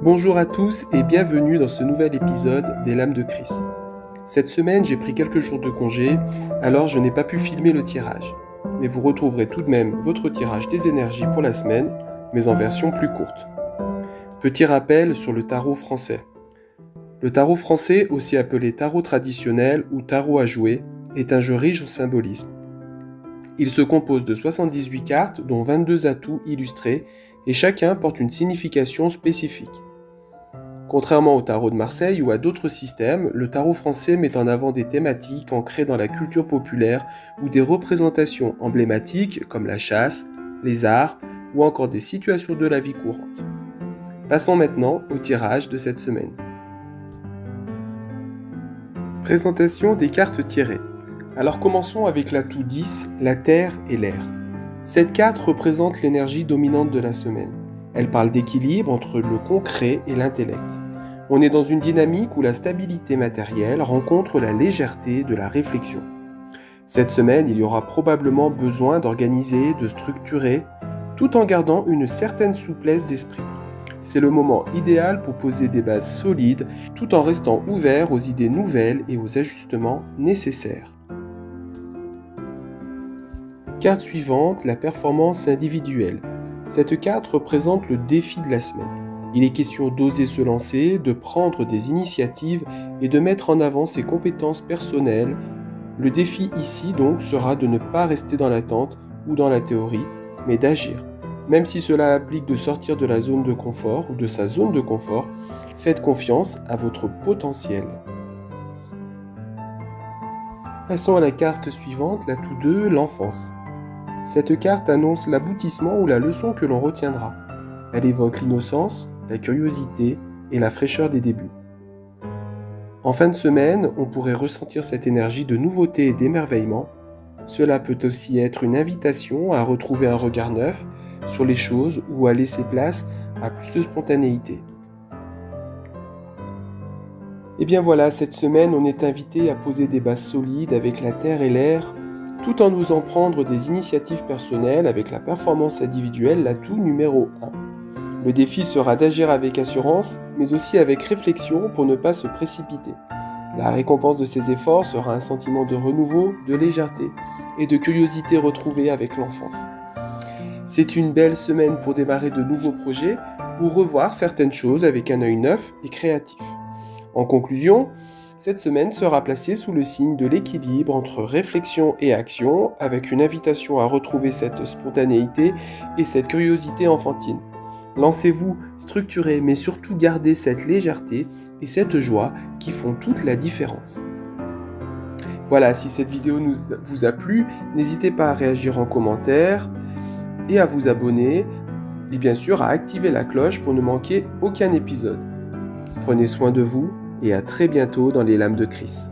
Bonjour à tous et bienvenue dans ce nouvel épisode des Lames de Chris. Cette semaine, j'ai pris quelques jours de congé, alors je n'ai pas pu filmer le tirage. Mais vous retrouverez tout de même votre tirage des énergies pour la semaine, mais en version plus courte. Petit rappel sur le tarot français. Le tarot français, aussi appelé tarot traditionnel ou tarot à jouer, est un jeu riche en symbolisme. Il se compose de 78 cartes, dont 22 atouts illustrés, et chacun porte une signification spécifique. Contrairement au tarot de Marseille ou à d'autres systèmes, le tarot français met en avant des thématiques ancrées dans la culture populaire ou des représentations emblématiques comme la chasse, les arts ou encore des situations de la vie courante. Passons maintenant au tirage de cette semaine. Présentation des cartes tirées. Alors commençons avec l'atout 10, la terre et l'air. Cette carte représente l'énergie dominante de la semaine. Elle parle d'équilibre entre le concret et l'intellect. On est dans une dynamique où la stabilité matérielle rencontre la légèreté de la réflexion. Cette semaine, il y aura probablement besoin d'organiser, de structurer, tout en gardant une certaine souplesse d'esprit. C'est le moment idéal pour poser des bases solides, tout en restant ouvert aux idées nouvelles et aux ajustements nécessaires. Carte suivante, la performance individuelle. Cette carte représente le défi de la semaine. Il est question d'oser se lancer, de prendre des initiatives et de mettre en avant ses compétences personnelles. Le défi ici donc sera de ne pas rester dans l'attente ou dans la théorie, mais d'agir. Même si cela implique de sortir de la zone de confort ou de sa zone de confort, faites confiance à votre potentiel. Passons à la carte suivante, l'atout 2, l'enfance. Cette carte annonce l'aboutissement ou la leçon que l'on retiendra. Elle évoque l'innocence, la curiosité et la fraîcheur des débuts. En fin de semaine, on pourrait ressentir cette énergie de nouveauté et d'émerveillement. Cela peut aussi être une invitation à retrouver un regard neuf sur les choses ou à laisser place à plus de spontanéité. Et bien voilà, cette semaine, on est invité à poser des bases solides avec la terre et l'air, tout en osant prendre des initiatives personnelles avec la performance individuelle, l'atout numéro 1. Le défi sera d'agir avec assurance, mais aussi avec réflexion pour ne pas se précipiter. La récompense de ces efforts sera un sentiment de renouveau, de légèreté et de curiosité retrouvée avec l'enfance. C'est une belle semaine pour démarrer de nouveaux projets ou revoir certaines choses avec un œil neuf et créatif. En conclusion, cette semaine sera placée sous le signe de l'équilibre entre réflexion et action, avec une invitation à retrouver cette spontanéité et cette curiosité enfantine. Lancez-vous, structurez, mais surtout gardez cette légèreté et cette joie qui font toute la différence. Voilà, si cette vidéo vous a plu, n'hésitez pas à réagir en commentaire et à vous abonner, et bien sûr à activer la cloche pour ne manquer aucun épisode. Prenez soin de vous et à très bientôt dans les Lames de Chris.